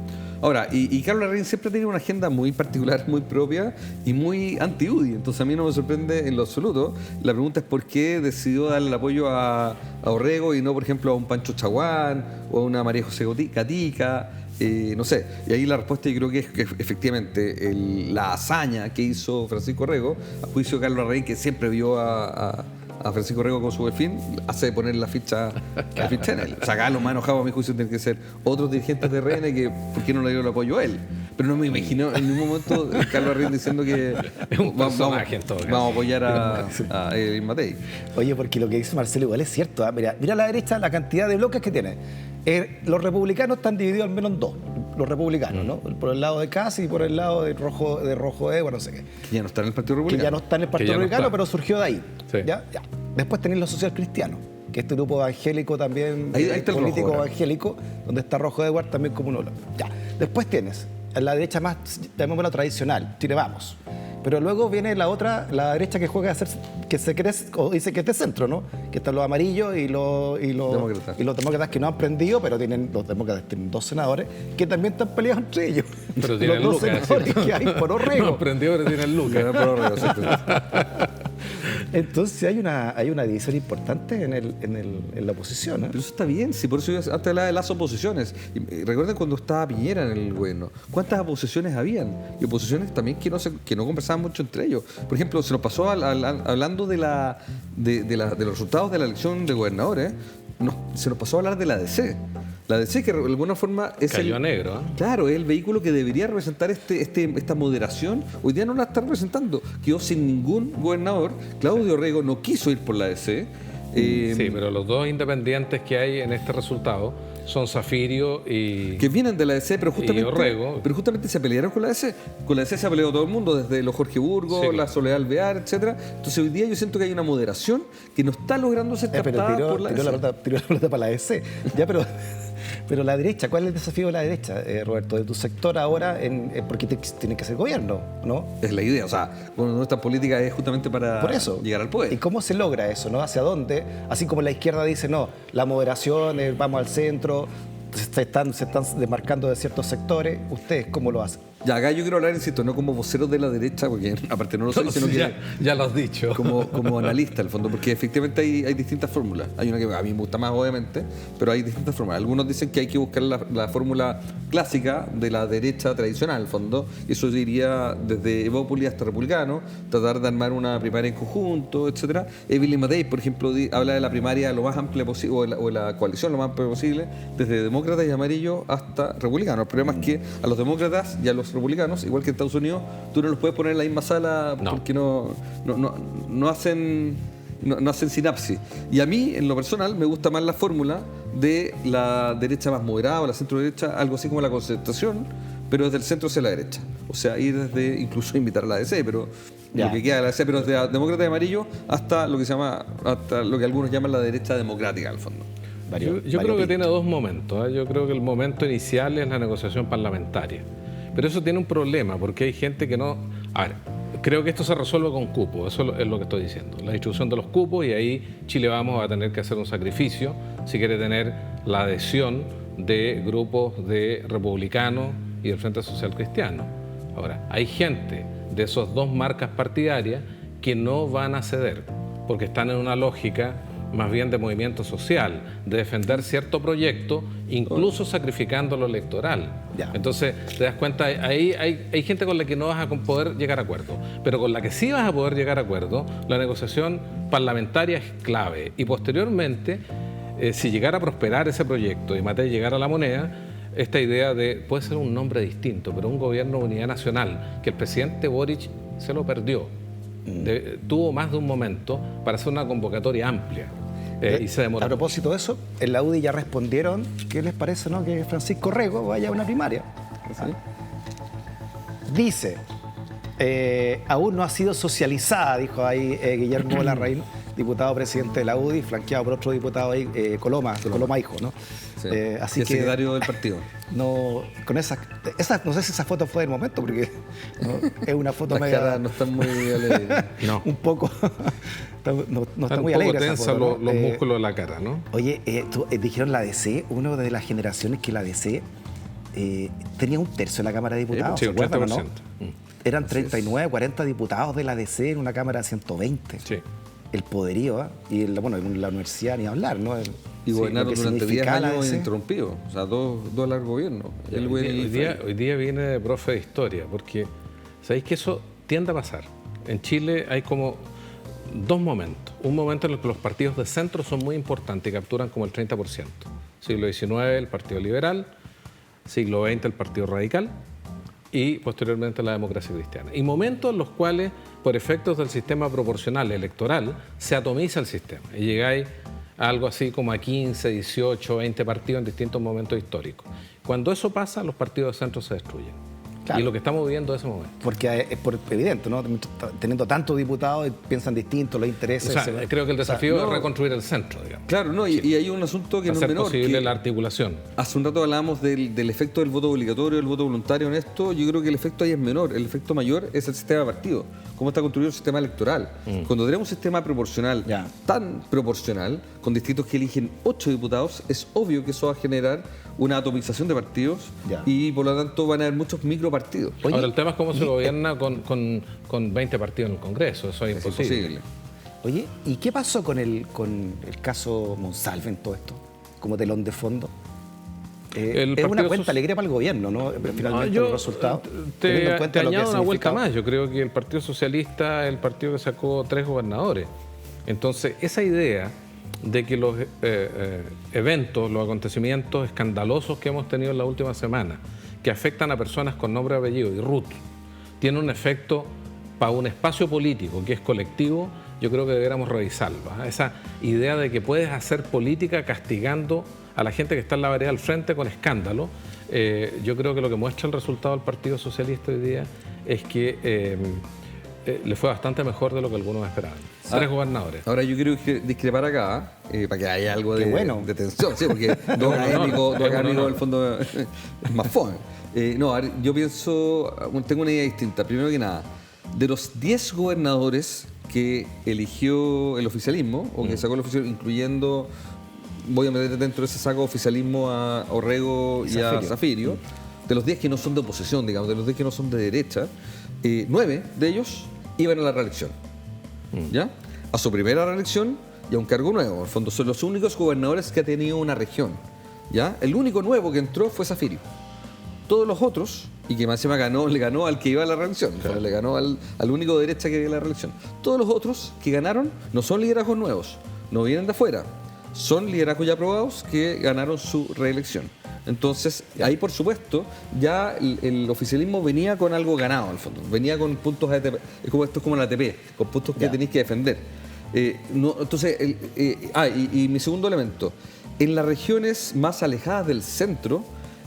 Ahora, y Carlos Larraín siempre ha tenido una agenda muy particular, muy propia y muy anti-UDI. Entonces a mí no me sorprende en lo absoluto. La pregunta es por qué decidió darle el apoyo a Orrego y no, por ejemplo, a un Pancho Chaguán o a una María José Gatica. No sé, y ahí la respuesta yo creo que es que efectivamente la hazaña que hizo Francisco Orrego, a juicio de Carlos Larraín, que siempre vio a Francisco Orrego con su delfín, hace poner la ficha en él. O sea, acá los más enojados a mi juicio tienen que ser otros dirigentes de RN que ¿por qué no le dieron el apoyo a él? Pero no me imagino en ningún momento Carlos Larraín diciendo que Es un personaje en todo caso. vamos a apoyar a Evelyn Matei. Oye, porque lo que dice Marcelo igual es cierto. ¿Ah? Mira a la derecha la cantidad de bloques que tiene. Los republicanos están divididos al menos en dos. Los republicanos, ¿no? Por el lado de Casi y por el lado de Rojo Evo, no sé qué. Que ya no está en el Partido Que Republicano. ya no está en el Que Partido ya no Republicano, está. pero surgió de ahí. Sí. ¿Ya? Después tenéis los social cristianos. que este grupo evangélico también, Ahí está el político Rojo ahora. evangélico, donde está Rojo Edward también como uno. Ya. Después tienes en la derecha más, llamémosla tradicional, Chile Vamos. Pero luego viene la otra, la derecha que juega a ser, que se cree, o dice que es de centro, ¿no? Que están los amarillos y los demócratas que no han prendido, pero los demócratas tienen 2 senadores que también están peleados entre ellos. Pero tienen los 2 lucas, senadores ¿sí? que hay por Orrego. No aprendió, pero tienen lucas. Entonces hay una división importante en la oposición, ¿eh? Pero eso está bien, sí, por eso yo antes hablaba de las oposiciones. Y recuerden cuando estaba Piñera en el gobierno, ¿cuántas oposiciones habían? Y oposiciones también que no conversaban mucho entre ellos. Por ejemplo, se nos pasó hablando de los resultados de la elección de gobernadores, se nos pasó a hablar de la ADC. La ADC, que de alguna forma es Cayó negro, ¿eh? Claro, es el vehículo que debería representar esta moderación. Hoy día no la está representando. Quedó sin ningún gobernador. Claudio Orrego no quiso ir por la ADC. Sí, pero los 2 independientes que hay en este resultado son Zafirio y... Que vienen de la ADC, pero Orrego. justamente se pelearon con la ADC. Con la ADC se ha peleado todo el mundo, desde los Jorge Burgos, Sí. la Soledad Alvear, etcétera. Entonces hoy día yo siento que hay una moderación que no está logrando ser Pero captada por la tiró ADC. la pelota para la ADC. Ya, pero la derecha, ¿cuál es el desafío de la derecha, Roberto? De tu sector ahora, porque tiene que ser gobierno, ¿no? Es la idea, o sea, cuando nuestra política es justamente para Por eso. llegar al poder. ¿Y cómo se logra eso, no? ¿Hacia dónde? Así como la izquierda dice, no, la moderación, vamos al centro, se están desmarcando de ciertos sectores. ¿Ustedes cómo lo hacen? Ya, acá yo quiero hablar, insisto, no como vocero de la derecha, porque aparte no lo soy, sino que ya lo has dicho. como analista, al fondo, porque efectivamente hay distintas fórmulas. Hay una que a mí me gusta más, obviamente, pero hay distintas fórmulas. Algunos dicen que hay que buscar la fórmula clásica de la derecha tradicional, al fondo, y eso diría desde Evópoli hasta Republicano, tratar de armar una primaria en conjunto, etcétera. Evelyn Matei, por ejemplo, habla de la primaria lo más amplia posible, o la coalición lo más amplia posible, desde demócratas y amarillos hasta republicanos. El problema es que a los demócratas y a los republicanos, igual que en Estados Unidos, tú no los puedes poner en la misma sala porque no hacen sinapsis. Y a mí, en lo personal, me gusta más la fórmula de la derecha más moderada o la centro derecha, algo así como la concertación, pero desde el centro hacia la derecha. O sea, ir desde, incluso invitar a la ADC, pero Ya. lo que queda de la ADC, pero desde demócrata y amarillo hasta lo que algunos llaman la derecha democrática, al fondo. Yo creo que tiene 2 momentos, ¿eh? Yo creo que el momento inicial es la negociación parlamentaria. Pero eso tiene un problema, porque hay gente que no... A ver, creo que esto se resuelve con cupos, eso es lo que estoy diciendo. La distribución de los cupos, y ahí Chile Vamos a tener que hacer un sacrificio si quiere tener la adhesión de grupos de republicanos y del Frente Social Cristiano. Ahora, hay gente de esas 2 marcas partidarias que no van a ceder, porque están en una lógica más bien de movimiento social, de defender cierto proyecto, incluso sacrificando lo electoral. Ya. Entonces, te das cuenta, ahí hay gente con la que no vas a poder llegar a acuerdo, pero con la que sí vas a poder llegar a acuerdo, la negociación parlamentaria es clave. Y posteriormente, si llegara a prosperar ese proyecto y Matei llegara a la moneda, esta idea de, puede ser un nombre distinto, pero un gobierno de unidad nacional, que el presidente Boric se lo perdió. Tuvo más de un momento para hacer una convocatoria amplia. Y se demoró. A propósito de eso, en la UDI ya respondieron, ¿qué les parece, no? Que Francisco Orrego vaya a una primaria. ¿Sí? Dice, aún no ha sido socializada, dijo ahí Guillermo Larraín, diputado presidente de la UDI, flanqueado por otro diputado ahí, Coloma hijo, ¿no? Sí. Así Y el que secretario del partido. no, con esa, no sé si esa foto fue del momento, porque ¿no? Es una foto Las media, caras no están muy alegres. No. un poco, no está Están muy un poco alegre esa tensos foto, ¿no? los músculos de la cara, ¿no? Oye, dijeron la ADC, uno de las generaciones que la ADC tenía 1/3 en la Cámara de Diputados, Sí, ¿se un acuerdan o no? 30%. Eran 39, 40 diputados de la ADC en una Cámara de 120. Sí. El poderío, ¿eh? Y en la universidad ni hablar, ¿no? Y gobernaron lo que durante 10 significaba la años ADC. ininterrumpidos. O sea, dos largos gobiernos. Hoy día viene de profe de historia, porque sabéis que eso tiende a pasar. En Chile hay como 2 momentos. Un momento en el que los partidos de centro son muy importantes y capturan como el 30%. Siglo XIX, el Partido Liberal, siglo XX, el Partido Radical, y posteriormente la democracia cristiana. Y momentos en los cuales, por efectos del sistema proporcional electoral, se atomiza el sistema y llegáis a algo así como a 15, 18, 20 partidos en distintos momentos históricos. Cuando eso pasa, los partidos de centro se destruyen. Claro. Y lo que estamos viviendo en ese momento. Porque es evidente, ¿no? Teniendo tantos diputados y piensan distintos, los intereses. O sea, creo que el desafío es reconstruir el centro, digamos. Claro, no, y hay un asunto que no es Hacer menor. posible que la articulación. hace un rato hablábamos del efecto del voto obligatorio, del voto voluntario en esto. Yo creo que el efecto ahí es menor. El efecto mayor es el sistema de partido. Cómo está construido el sistema electoral. Cuando tenemos un sistema proporcional, tan proporcional, con distritos que eligen 8 diputados, es obvio que eso va a generar una atomización de partidos y por lo tanto van a haber muchos micropartidos. Ahora, el tema es cómo se gobierna con 20 partidos en el Congreso. Eso es imposible. Oye, ¿y qué pasó con el caso Monsalve en todo esto? Como telón de fondo. Es una cuenta alegre para el gobierno, ¿no? Finalmente los resultados. Te añado una vuelta más. Yo creo que el Partido Socialista es el partido que sacó 3 gobernadores. Entonces, esa idea de que los eventos, los acontecimientos escandalosos que hemos tenido en la última semana, que afectan a personas con nombre y apellido, y Ruth, tiene un efecto para un espacio político que es colectivo, yo creo que deberíamos revisarlo. Esa idea de que puedes hacer política castigando a la gente que está en la vereda al frente con escándalo, yo creo que lo que muestra el resultado del Partido Socialista hoy día es que le fue bastante mejor de lo que algunos esperaban. 3 gobernadores. Ahora yo quiero discrepar acá, para que haya algo de tensión, ¿sí? Porque dos académicos del fondo es más fome. No, a ver, yo pienso, tengo una idea distinta. Primero que nada, de los 10 gobernadores que eligió el oficialismo, o que sacó el oficialismo, incluyendo, voy a meter dentro de ese saco oficialismo a Orrego y a Zafirio, de los 10 que no son de oposición, digamos, de los 10 que no son de derecha, 9 de ellos iban a la reelección, ¿ya? A su primera reelección y a un cargo nuevo. En el fondo son los únicos gobernadores que ha tenido una región, ¿ya? El único nuevo que entró fue Zafirio. Todos los otros, y que más encima le ganó al que iba a la reelección, claro. O sea, le ganó al único de derecha que iba a la reelección. Todos los otros que ganaron no son liderazgos nuevos, no vienen de afuera, son liderazgos ya aprobados que ganaron su reelección. Entonces, ahí por supuesto, ya el oficialismo venía con algo ganado al fondo, venía con puntos ATP, esto es como la ATP, con puntos que tenéis que defender. Entonces, y mi segundo elemento, en las regiones más alejadas del centro,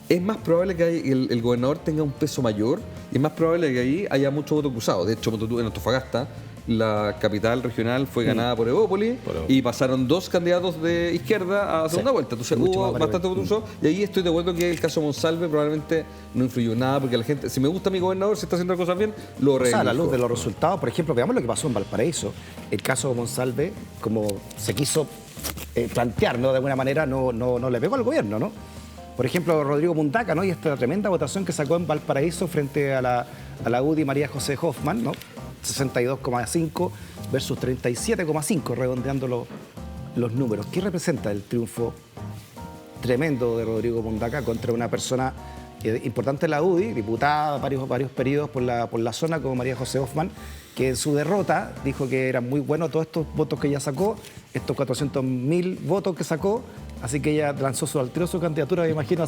es más probable que el gobernador tenga un peso mayor y es más probable que ahí haya mucho voto cruzado. De hecho, en Antofagasta, la capital regional fue ganada por Evópolis y pasaron 2 candidatos de izquierda a segunda vuelta. Entonces hubo bastante voto cruzado y ahí estoy de acuerdo que el caso Monsalve probablemente no influyó en nada porque la gente, si me gusta mi gobernador, si está haciendo las cosas bien, lo reelijo. A la luz de los resultados, por ejemplo, veamos lo que pasó en Valparaíso. El caso Monsalve, como se quiso plantear, ¿no? De alguna manera, no le pegó al gobierno, ¿no? Por ejemplo, Rodrigo Mundaca, ¿no? Y esta tremenda votación que sacó en Valparaíso frente a la UDI María José Hoffman, ¿no? 62,5 versus 37,5, redondeando los números. ¿Qué representa el triunfo tremendo de Rodrigo Mundaca contra una persona importante en la UDI, diputada varios periodos por la zona, como María José Hoffman, que en su derrota dijo que eran muy buenos todos estos votos que ella sacó, estos 400.000 votos que sacó? Así que ella lanzó su candidatura, me imagino,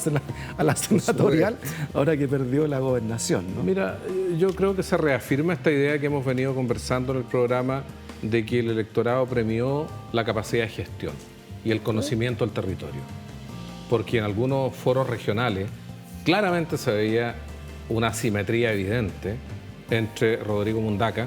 a la senatorial, ahora que perdió la gobernación, ¿no? Mira, yo creo que se reafirma esta idea que hemos venido conversando en el programa de que el electorado premió la capacidad de gestión y el conocimiento del territorio. Porque en algunos foros regionales claramente se veía una asimetría evidente entre Rodrigo Mundaca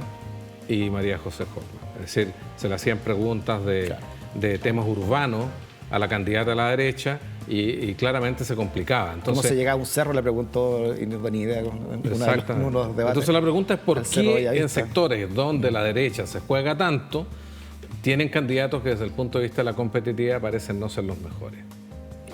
y María José Hoffman. Es decir, se le hacían preguntas de temas urbanos a la candidata de la derecha y claramente se complicaba. Entonces, ¿cómo se llegaba a un cerro? Le preguntó, y no tengo ni idea, unos debates. Entonces la pregunta es por qué en sectores donde la derecha se juega tanto, tienen candidatos que desde el punto de vista de la competitividad parecen no ser los mejores.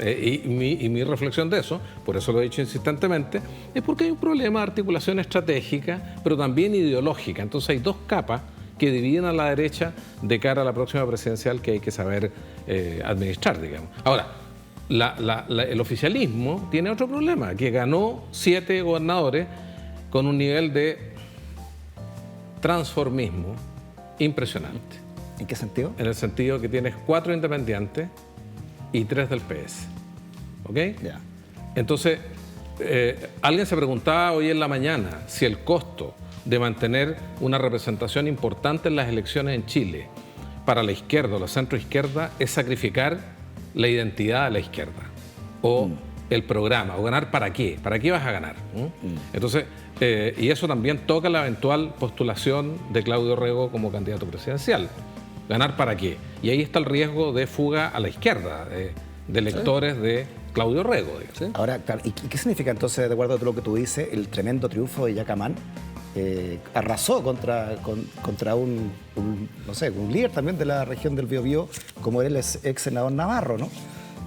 Y mi reflexión de eso, por eso lo he dicho insistentemente, es porque hay un problema de articulación estratégica, pero también ideológica. Entonces hay 2 capas que dividen a la derecha de cara a la próxima presidencial que hay que saber administrar, digamos. Ahora, el oficialismo tiene otro problema, que ganó 7 gobernadores con un nivel de transformismo impresionante. ¿En qué sentido? En el sentido que tienes 4 independientes y 3 del PS. ¿Ok? Yeah. Entonces, alguien se preguntaba hoy en la mañana si el costo de mantener una representación importante en las elecciones en Chile para la izquierda o la centroizquierda es sacrificar la identidad de la izquierda o el programa, o ganar para qué. ¿Para qué vas a ganar? Entonces, y eso también toca la eventual postulación de Claudio Rego como candidato presidencial. ¿Ganar para qué? Y ahí está el riesgo de fuga a la izquierda, de electores de Claudio Rego. ¿Sí? Ahora, claro, ¿y qué significa entonces, de acuerdo a lo que tú dices, el tremendo triunfo de Yacamán? Arrasó contra un líder también de la región del Biobío, como era el ex senador Navarro, ¿no?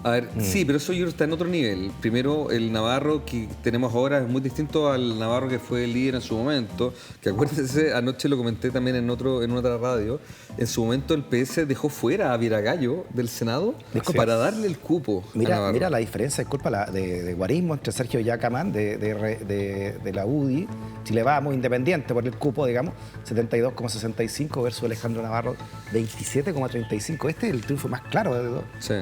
A ver, sí, pero eso yo creo que está en otro nivel. Primero, el Navarro que tenemos ahora es muy distinto al Navarro que fue el líder en su momento, que acuérdense, anoche lo comenté también en otra radio, en su momento el PS dejó fuera a Viragallo del Senado para darle el cupo a Navarro. Mira la diferencia, disculpa, de guarismo entre Sergio Yacamán, de la UDI, Chile Vamos, independiente por el cupo, digamos, 72,65 versus Alejandro Navarro, 27,35. Este es el triunfo más claro de dos. Sí.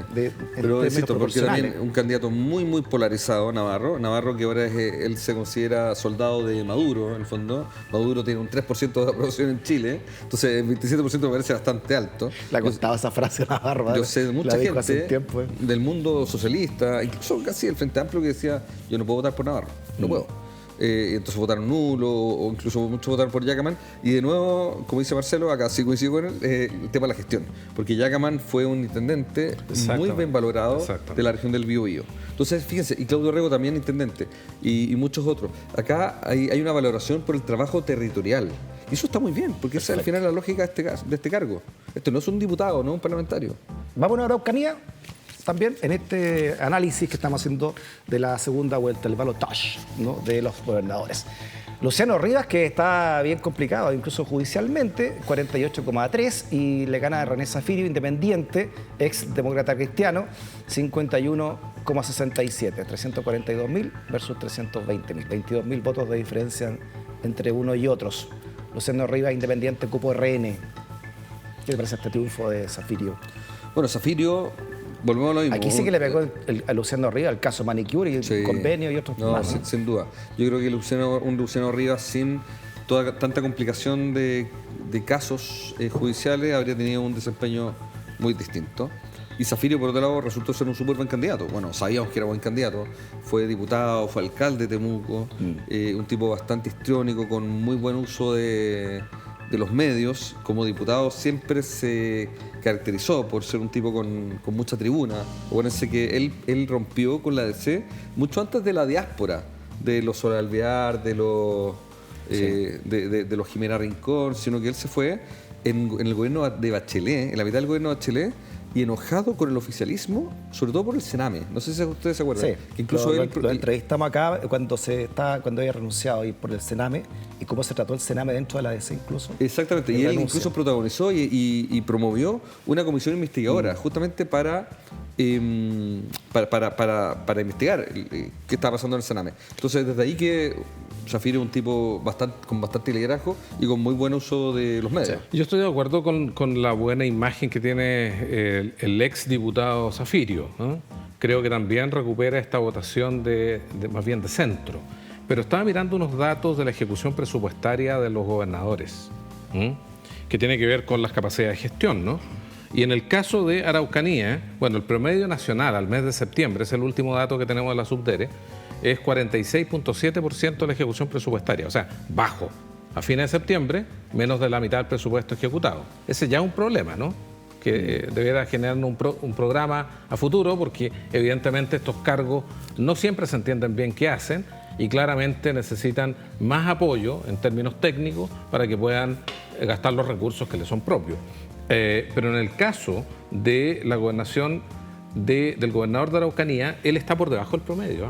Pero insisto, porque también un candidato muy, muy polarizado, Navarro que ahora él se considera soldado de Maduro, en el fondo. Maduro tiene un 3% de aprobación en Chile, entonces el 27% me parece bastante alto. Le ha contado esa frase a Navarro. Yo sé de mucha gente tiempo, del mundo socialista, incluso casi del Frente Amplio, que decía, yo no puedo votar por Navarro, no puedo. Entonces votaron nulo, o incluso muchos votaron por Yacamán. Y de nuevo, como dice Marcelo, acá sí coincido con él, el tema de la gestión. Porque Yacamán fue un intendente muy bien valorado de la región del Biobío. Entonces, fíjense, y Claudio Rego también intendente, y muchos otros. Acá hay una valoración por el trabajo territorial. Y eso está muy bien, porque esa es al final la lógica de este cargo. Esto no es un diputado, no es un parlamentario. Vamos a Araucanía. También en este análisis que estamos haciendo de la segunda vuelta, el balotage, ¿no?, de los gobernadores. Luciano Rivas, que está bien complicado, incluso judicialmente, 48,3, y le gana a René Zafirio, independiente, ex demócrata cristiano, 51,67, 342.000 versus 320.000, 22.000 votos de diferencia entre uno y otros. Luciano Rivas, independiente, cupo RN. ¿Qué le parece este triunfo de Zafirio? Bueno, Zafirio... Volvemos a lo mismo. Aquí sí que le pegó a Luciano Rivas el caso Manicure y el convenio y otros más. No, sin duda. Yo creo que un Luciano Rivas sin tanta complicación de casos judiciales habría tenido un desempeño muy distinto. Y Zafirio, por otro lado, resultó ser un súper buen candidato. Bueno, sabíamos que era buen candidato. Fue diputado, fue alcalde de Temuco, un tipo bastante histriónico, con muy buen uso de los medios. Como diputado siempre se caracterizó por ser un tipo con mucha tribuna. Acuérdense que él rompió con la DC mucho antes de la diáspora, de los Soler Alvear, de los Jimena Rincón, sino que él se fue en el gobierno de Bachelet, en la mitad del gobierno de Bachelet, y enojado con el oficialismo, sobre todo por el Sename. No sé si ustedes se acuerdan. Sí, que incluso lo entrevistamos acá cuando había renunciado y por el Sename, y cómo se trató el Sename dentro de la DC incluso. Exactamente, y él incluso protagonizó y promovió una comisión investigadora justamente para investigar qué estaba pasando en el Sename. Entonces, desde ahí que Zafirio es un tipo con bastante liderazgo y con muy buen uso de los medios. Yo estoy de acuerdo con la buena imagen que tiene el ex diputado Zafirio, ¿no? Creo que también recupera esta votación más bien de centro. Pero estaba mirando unos datos de la ejecución presupuestaria de los gobernadores, que tiene que ver con las capacidades de gestión, ¿no? Y en el caso de Araucanía, bueno, el promedio nacional al mes de septiembre, es el último dato que tenemos de la Subdere, es 46,7% de la ejecución presupuestaria, o sea, bajo. A fines de septiembre, menos de la mitad del presupuesto ejecutado. Ese ya es un problema, ¿no?, que debiera generar un programa a futuro, porque evidentemente estos cargos no siempre se entienden bien qué hacen y claramente necesitan más apoyo en términos técnicos para que puedan gastar los recursos que les son propios. Pero en el caso de la gobernación del gobernador de Araucanía, él está por debajo del promedio.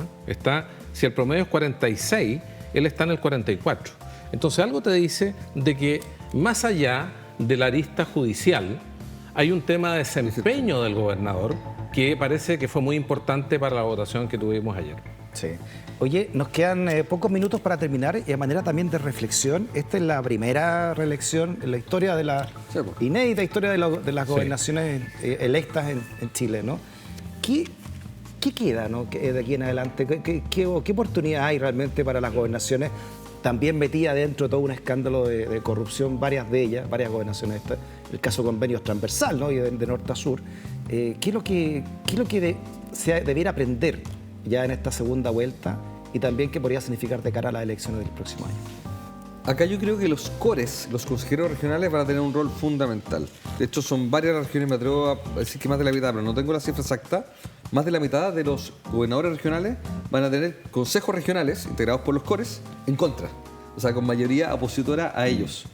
Si el promedio es 46, él está en el 44. Entonces algo te dice de que más allá de la arista judicial, hay un tema de desempeño del gobernador que parece que fue muy importante para la votación que tuvimos ayer. Sí. Oye, nos quedan pocos minutos para terminar y de manera también de reflexión. Esta es la primera reelección en la historia de la inédita historia de las gobernaciones electas en Chile, ¿no? ¿Qué queda, ¿no?, de aquí en adelante? ¿Qué oportunidad hay realmente para las gobernaciones? También metida dentro de todo un escándalo de corrupción, varias gobernaciones. El caso de convenios transversal, ¿no?, y de norte a sur. ¿Qué es lo que se debiera aprender ya en esta segunda vuelta y también qué podría significar de cara a las elecciones del próximo año? Acá yo creo que los cores, los consejeros regionales, van a tener un rol fundamental. De hecho, son varias las regiones, me atrevo a decir que más de la mitad, pero no tengo la cifra exacta. Más de la mitad de los gobernadores regionales van a tener consejos regionales integrados por los cores en contra. O sea, con mayoría opositora a ellos.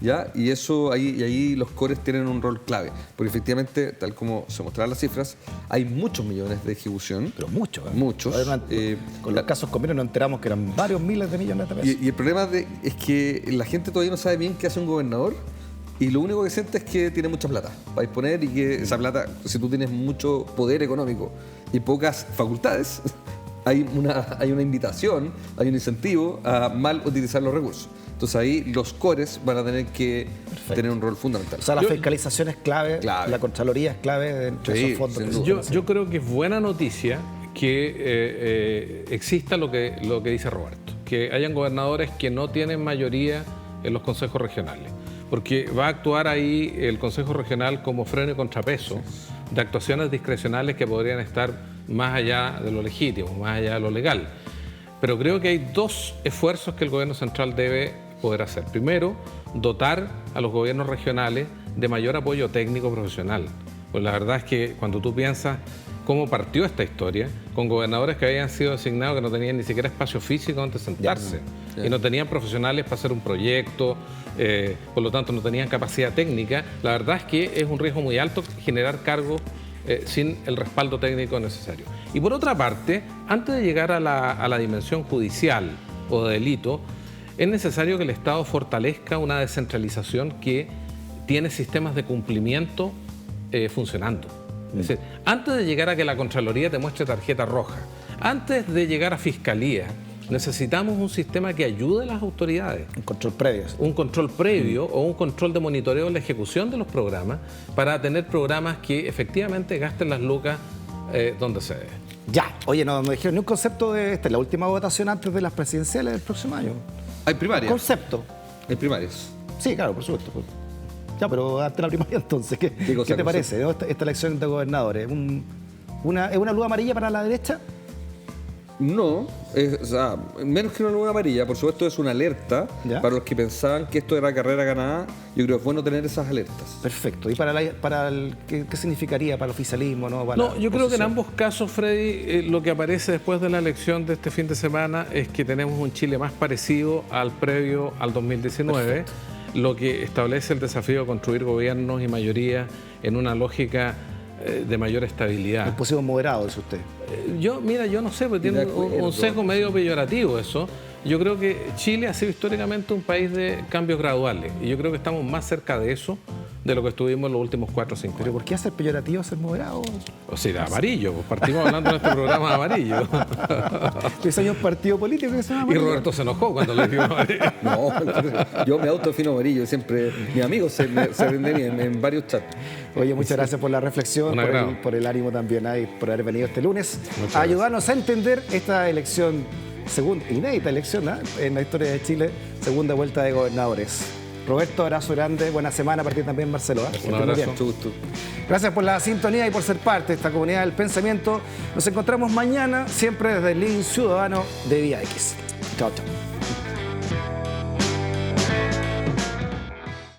¿Ya? Y eso ahí los cores tienen un rol clave, porque efectivamente, tal como se mostraron las cifras, hay muchos millones de ejecución. Pero muchos. Muchos. Con los casos convenios nos enteramos que eran varios miles de millones de pesos. Y el problema es que la gente todavía no sabe bien qué hace un gobernador y lo único que siente es que tiene mucha plata para disponer y que esa plata, si tú tienes mucho poder económico y pocas facultades, hay una invitación, hay un incentivo a mal utilizar los recursos. Entonces ahí los cores van a tener que tener un rol fundamental. O sea, la fiscalización es clave, Clave. la Contraloría es clave entre esos fondos. sin que duda. se Yo creo que es buena noticia que exista lo que dice Roberto, que hayan gobernadores que no tienen mayoría en los consejos regionales, porque va a actuar ahí el Consejo Regional como freno y contrapeso de actuaciones discrecionales que podrían estar más allá de lo legítimo, más allá de lo legal. Pero creo que hay dos esfuerzos que el gobierno central debe poder hacer. Primero, dotar a los gobiernos regionales de mayor apoyo técnico profesional. Pues la verdad es que cuando tú piensas cómo partió esta historia, con gobernadores que habían sido designados que no tenían ni siquiera espacio físico donde sentarse y no tenían profesionales para hacer un proyecto, por lo tanto no tenían capacidad técnica, la verdad es que es un riesgo muy alto generar cargos sin el respaldo técnico necesario. Y por otra parte, antes de llegar a la dimensión judicial o de delito, es necesario que el Estado fortalezca una descentralización que tiene sistemas de cumplimiento funcionando. Es decir, antes de llegar a que la Contraloría te muestre tarjeta roja, antes de llegar a Fiscalía, necesitamos un sistema que ayude a las autoridades. Un control previo. Un control previo o un control de monitoreo de la ejecución de los programas para tener programas que efectivamente gasten las lucas donde se debe. Ya. Oye, no me dijeron ni un concepto de la última votación antes de las presidenciales del próximo año. Hay primarias. Concepto. Hay primarias. Sí, claro, por supuesto. Ya, pero antes de la primaria entonces, ¿qué te parece esta elección de gobernadores? ¿Es una luz amarilla para la derecha? No, o sea, menos que una luz amarilla, por supuesto es una alerta para los que pensaban que esto era carrera ganada. Yo creo que es bueno tener esas alertas. Perfecto. ¿Y qué significaría para el oficialismo? Yo creo que en ambos casos, Freddy, lo que aparece después de la elección de este fin de semana es que tenemos un Chile más parecido al previo al 2019, perfecto, lo que establece el desafío de construir gobiernos y mayorías en una lógica de mayor estabilidad. ¿Es posible moderado, dice usted? Yo no sé, porque tiene un sesgo medio peyorativo eso. Yo creo que Chile ha sido históricamente un país de cambios graduales y yo creo que estamos más cerca de eso de lo que estuvimos en los últimos 4 o 5 años. ¿Pero por qué hacer peyorativo, ser moderado? O sea, amarillo, pues partimos hablando en este programa de amarillo. ¿Pues hay un partido político que se llama amarillo? Y Roberto se enojó cuando le dijo amarillo. No, yo me autodefino amarillo, siempre, mis amigos se venden en varios chats. Oye, muchas gracias por la reflexión, por el ánimo también y por haber venido este lunes a ayudarnos a entender esta elección, inédita elección en la historia de Chile, segunda vuelta de gobernadores. Roberto, abrazo grande, buena semana, a partir también Marcelo. Un abrazo. Gracias por la sintonía y por ser parte de esta comunidad del pensamiento. Nos encontramos mañana, siempre desde el Link Ciudadano de Vía X. Chao, chao.